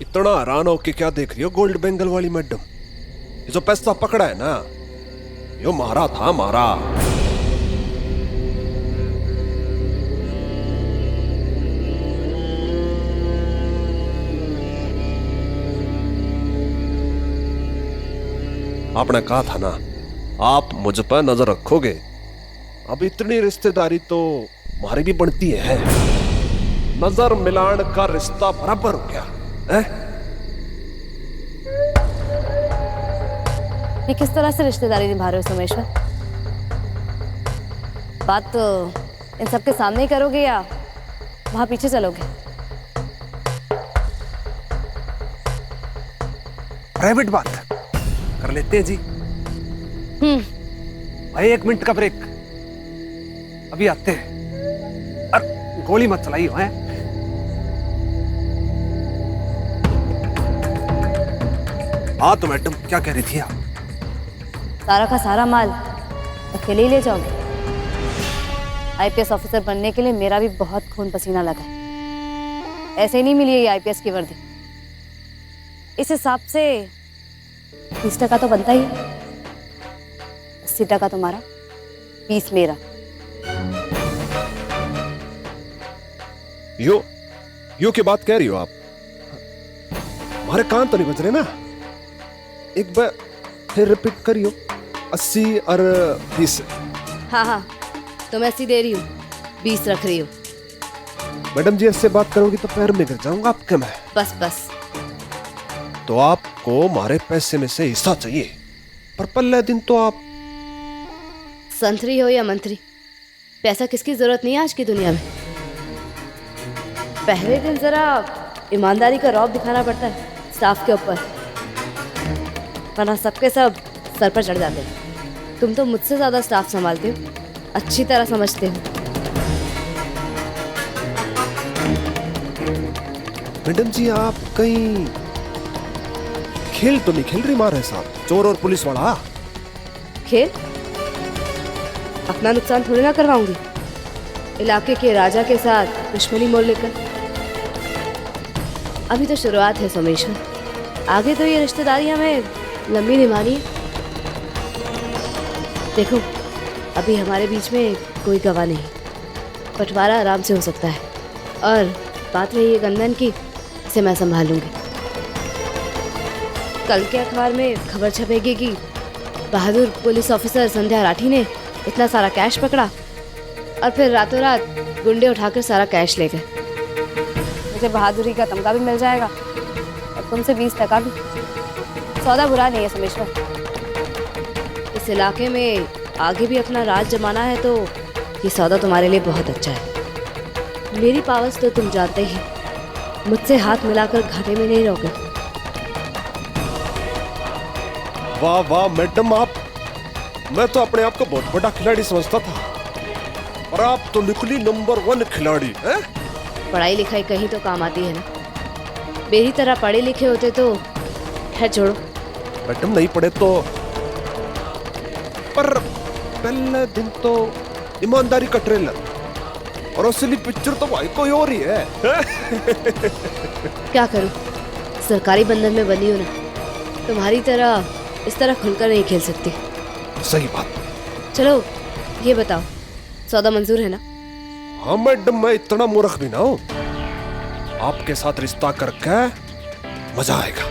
इतना हैरान हो के क्या देख रही हो गोल्ड बेंगल वाली मैडम? ये जो पैसा पकड़ा है ना, यो मारा था मारा। आपने कहा था ना, आप मुझ पर नजर रखोगे। अब इतनी रिश्तेदारी तो हमारी भी बनती है। नजर मिलान का रिश्ता बराबर हो गया है? ये किस तरह से रिश्तेदारी निभा रहे हो सोमेश्वर? बात तो इन सबके सामने ही करोगे या वहां पीछे चलोगे? प्राइवेट बात कर लेते हैं जी। भाई 1 मिनट का ब्रेक, अभी आते हैं। अरे गोली मत चलाइयो हैं। हाँ तो मैडम क्या कह रही थी आप? सारा का सारा माल अकेले ही ले जाओगे? आईपीएस ऑफिसर बनने के लिए मेरा भी बहुत खून पसीना लगा है। ऐसे ही नहीं मिली है ये आईपीएस की वर्दी। इस हिसाब से 30% तो बनता ही है। 80% तुम्हारा, 20 मेरा। यो की बात कह रही हो आप? हमारे कान तो नहीं बज रहे ना? एक बार फिर रिपीट करियो। 80 और 20। हाँ हाँ, तो मैं 80 दे रही हूँ, 20 रख रही हूँ। मैडम जी ऐसे बात करोगी तो पैर में गिर जाऊंगा आपके मैं। बस बस। तो आपको हमारे पैसे में से हिस्सा चाहिए, पर पहले दिन तो आप संतरी हो या मंत्री, पैसा किसकी जरूरत नहीं है आज की दुनिया में। पहले दिन जरा ईमानदारी का रौब दिखाना पड़ता है स्टाफ के ऊपर, वरना सबके सब सर पर चढ़ जाते हैं। तुम तो मुझसे ज्यादा स्टाफ संभालते हो, अच्छी तरह समझते हो। मैडम जी आप कहीं खेल तो नहीं खेल रही हमारे साथ, चोर और पुलिस वाला? खेल? अपना नुकसान थोड़ी ना करवाऊंगी इलाके के राजा के साथ दुश्मनी मोल लेकर। अभी तो शुरुआत है सोमेश्वर, आगे तो ये रिश्तेदारी हमें लंबी निभानी है। देखो अभी हमारे बीच में कोई गवाह नहीं, बंटवारा आराम से हो सकता है। और बात रही है गनमैन की, इसे मैं संभाल लूंगी। कल के अखबार में खबर छपेगी कि बहादुर पुलिस ऑफिसर संध्या राठी ने इतना सारा कैश पकड़ा और फिर रातों रात गुंडे उठाकर सारा कैश ले गए। मुझे बहादुरी का तमगा भी मिल जाएगा और तुमसे 20% भी। सौदा बुरा नहीं है सोमेश्वर। इस इलाके में आगे भी अपना राज जमाना है तो ये सौदा तुम्हारे लिए बहुत अच्छा है। मेरी पावर्स तो तुम जानते ही, मुझसे हाथ मिलाकर घाटे में नहीं रहोगे। वाह वाह मैडम आप, मैं तो अपने आप को बहुत बड़ा खिलाड़ी समझता था, और आप तो निकली नंबर 1 खिलाड़ी हैं? पढ़ाई लिखाई कहीं तो काम आती है ना। मेरी तरह पढ़े लिखे होते तो है छोड़ो। मैडम नहीं पढ़े तो, पर पहले दिन तो ईमानदारी का ट्रेलर और असली पिक्चर तो भाई कोई और ही है। क्या करूं, सरकारी बंधन में बनी हूं ना, तुम्हारी तरह इस तरह खुलकर नहीं खेल सकती। सही बात। चलो ये बताओ, सौदा मंजूर है ना? हाँ मैडम, मैं इतना मूर्ख भी ना हूँ। आपके साथ रिश्ता करके मजा आएगा।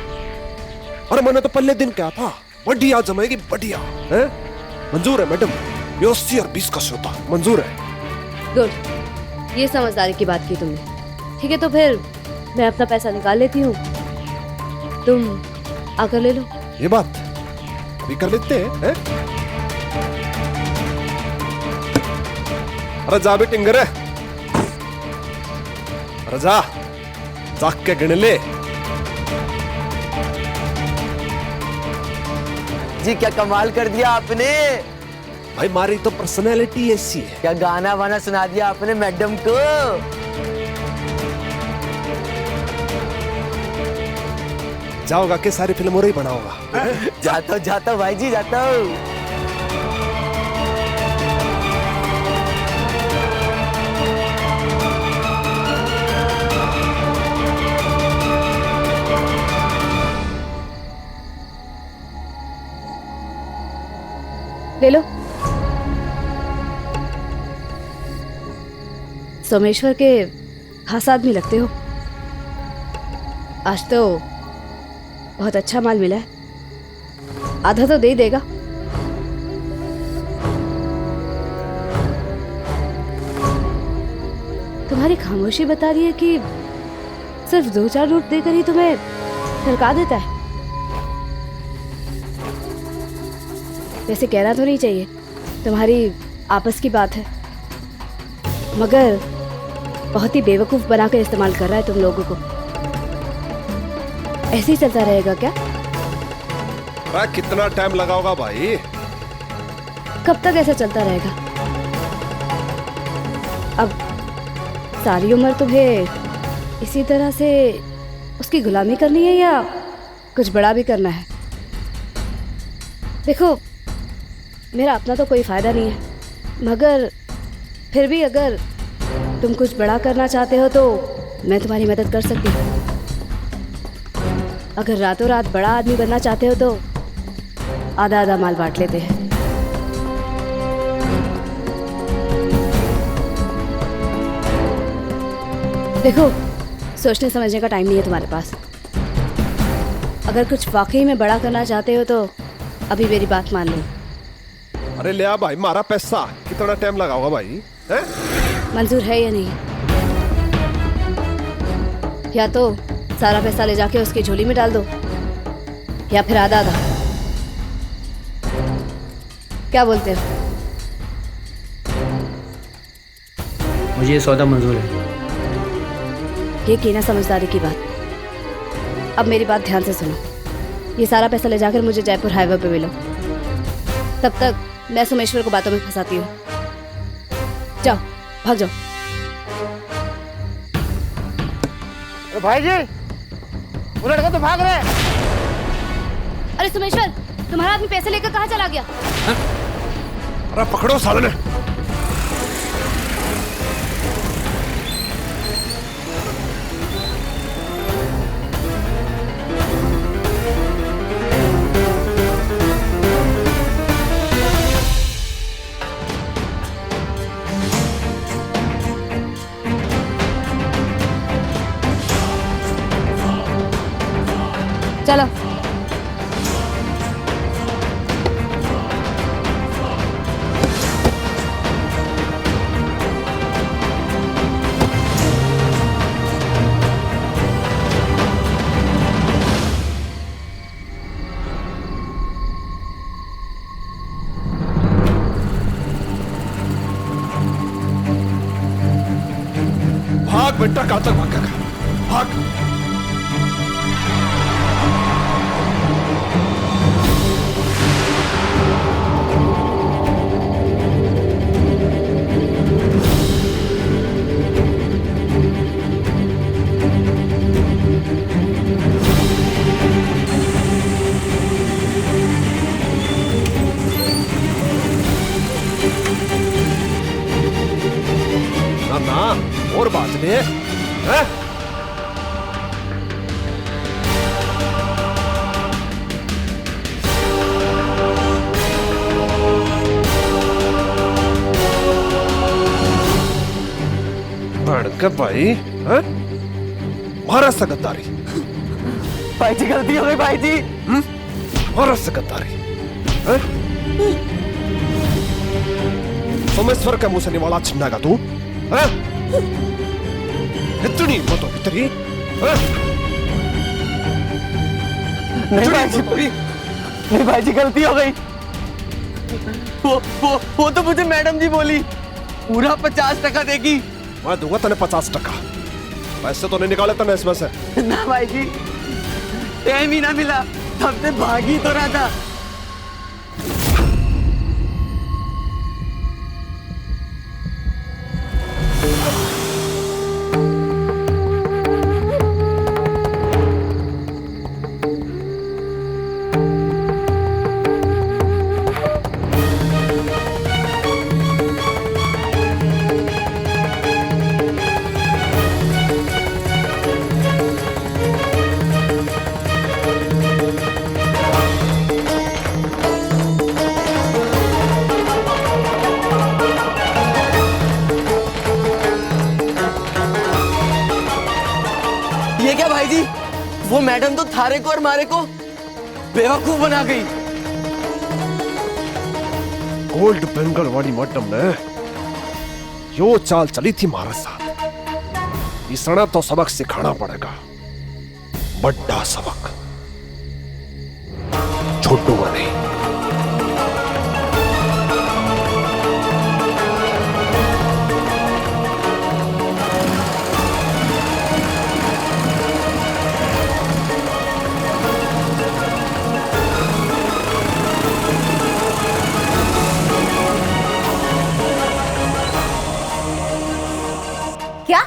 और मैंने तो पहले दिन क्या था, बढ़िया जमाएगी बढ़िया है। मंजूर है मैडम, 80 और 20 का सौदा मंजूर है। गुड, ये समझदारी की बात की तुमने। ठीक है तो फिर मैं अपना पैसा निकाल लेती हूँ, तुम आकर ले लो। ये बात अभी कर लेते हैं? अरे जा बेटी टिंगर, अरे जा जाग के गिन ले। जी क्या कमाल कर दिया आपने। भाई हमारी तो पर्सनैलिटी ऐसी है। क्या गाना वाना सुना दिया आपने मैडम को। जाओगा कि सारी फिल्म और ही बनाओगा? जाता हूँ भाई जी, जाता हूँ। ले लो। सोमेश्वर के खास आदमी लगते हो। आज तो बहुत अच्छा माल मिला है, आधा तो दे ही देगा। तुम्हारी खामोशी बता रही है कि सिर्फ 2-4 नोट देकर ही तुम्हें ठलका देता है। वैसे कहना तो नहीं चाहिए, तुम्हारी आपस की बात है, मगर बहुत ही बेवकूफ बनाकर इस्तेमाल कर रहा है तुम लोगों को। ऐसे ही चलता रहेगा क्या? अरे कितना टाइम लगाओगा भाई? कब तक ऐसा चलता रहेगा? अब सारी उम्र तुम्हें इसी तरह से उसकी गुलामी करनी है या कुछ बड़ा भी करना है? देखो, मेरा अपना तो कोई फायदा नहीं है, मगर फिर भी अगर तुम कुछ बड़ा करना चाहते हो तो मैं तुम्हारी मदद कर सकती हूँ। अगर रातों रात बड़ा आदमी बनना चाहते हो तो आधा आधा माल बांट लेते हैं। देखो, सोचने समझने का टाइम नहीं है तुम्हारे पास। अगर कुछ वाकई में बड़ा करना चाहते हो तो अभी मेरी बात मान लो। अरे ले आ भाई, मारा पैसा कितना टाइम लगाओगा भाई? हैं? मंजूर है या नहीं? या तो सारा पैसा ले जाके उसकी झोली में डाल दो, या फिर आधा आधा। क्या बोलते हो? मुझे ये सौदा मंजूर है। ये की ना समझदारी की बात। अब मेरी बात ध्यान से सुनो। ये सारा पैसा ले जाकर मुझे जयपुर हाईवे पे मिलो। तब तक मैं सोमेश्वर को बातों में फंसाती हूँ। जाओ, भाग जाओ। भाई जी, वो लड़का तो भाग रहा है। अरे सोमेश्वर, तुम्हारा आदमी पैसे लेकर कहाँ चला गया? अरे पकड़ो साले ने। चलो। भाग बेटा, कहां तक भागेगा? भाग। ना ना, और बात नहीं है, हैं? भड़के भाई, हैं? मारा सा गद्दारी। भाई जी गलती हो गई भाई जी। मारा सा गद्दारी, हैं? सोमेश्वर के मुंह से निवाला छिन्नागा तू, हैं? इतनी हिम्मत होगी तेरी, हैं? नहीं भाई जी, नहीं भाई जी गलती हो गई। वो तो मुझे मैडम जी बोली पूरा 50% देगी। मैं दूंगा तने 50%। पैसे तो नहीं निकाले तने इसमें से। ना भाई जी, टाइम ही ना मिला, तब से भाग ही तो रहा था। वो मैडम तो थारे को और मारे को बेवकूफ बना गई। गोल्ड बेंगल वाली मैडम ने यो चाल चली थी हमारे साथ। इसने तो सबक सिखाना पड़ेगा, बड़ा सबक, छोटूगा नहीं। क्या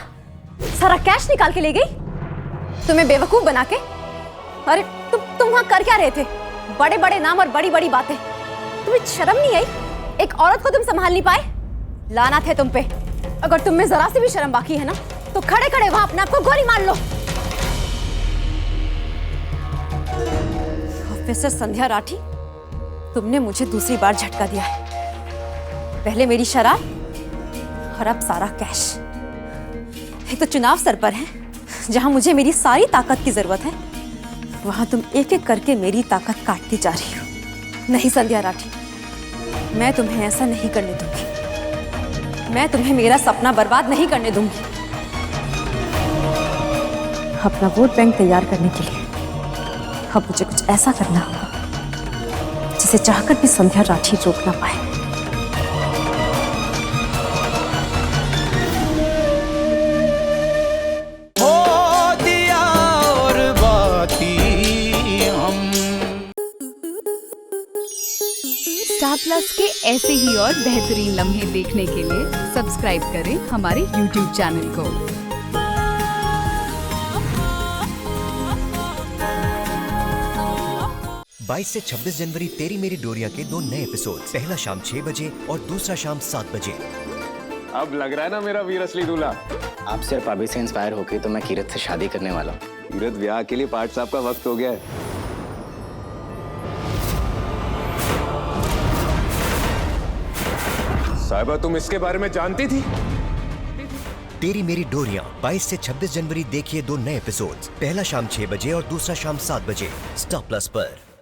सारा कैश निकाल के ले गई? तुम्हें बेवकूफ बना के? अरे तुम वहां कर क्या रहे थे? बड़े बड़े नाम और बड़ी बड़ी बातें। तुम्हें शर्म नहीं आई? एक औरत को तुम संभाल नहीं पाए? लानत है तुम पे। अगर तुम में जरा सी भी शर्म बाकी है ना तो खड़े खड़े वहां अपने आप को गोली मार लो। ऑफिसर संध्या राठी, तुमने मुझे दूसरी बार झटका दिया है। पहले मेरी शराब और अब सारा कैश। एक तो चुनाव सर पर है, जहां मुझे मेरी सारी ताकत की जरूरत है, वहां तुम एक एक करके मेरी ताकत काटती जा रही हो। नहीं संध्या राठी, मैं तुम्हें ऐसा नहीं करने दूंगी। मैं तुम्हें मेरा सपना बर्बाद नहीं करने दूंगी। अपना वोट बैंक तैयार करने के लिए अब मुझे कुछ ऐसा करना होगा जिसे चाहकर भी संध्या राठी रोक ना पाए। स्टार प्लस के ऐसे ही और बेहतरीन लम्हे देखने के लिए सब्सक्राइब करें हमारे YouTube चैनल को। 22 से 26 जनवरी तेरी मेरी डोरिया के 2 नए एपिसोड, पहला शाम 6 बजे और दूसरा शाम 7 बजे। अब लग रहा है ना मेरा वीर असली दूल्हा। आप सिर्फ अभी से इंस्पायर होके तो मैं कीरत से शादी करने वाला हूँ। कीरत, ब्याह के लिए पाठ साहब का वक्त हो गया है। साहिबा, तुम इसके बारे में जानती थी? तेरी मेरी डोरियां 22 से 26 जनवरी देखिए 2 नए एपिसोड्स, पहला शाम 6 बजे और दूसरा शाम 7 बजे, स्टार प्लस पर।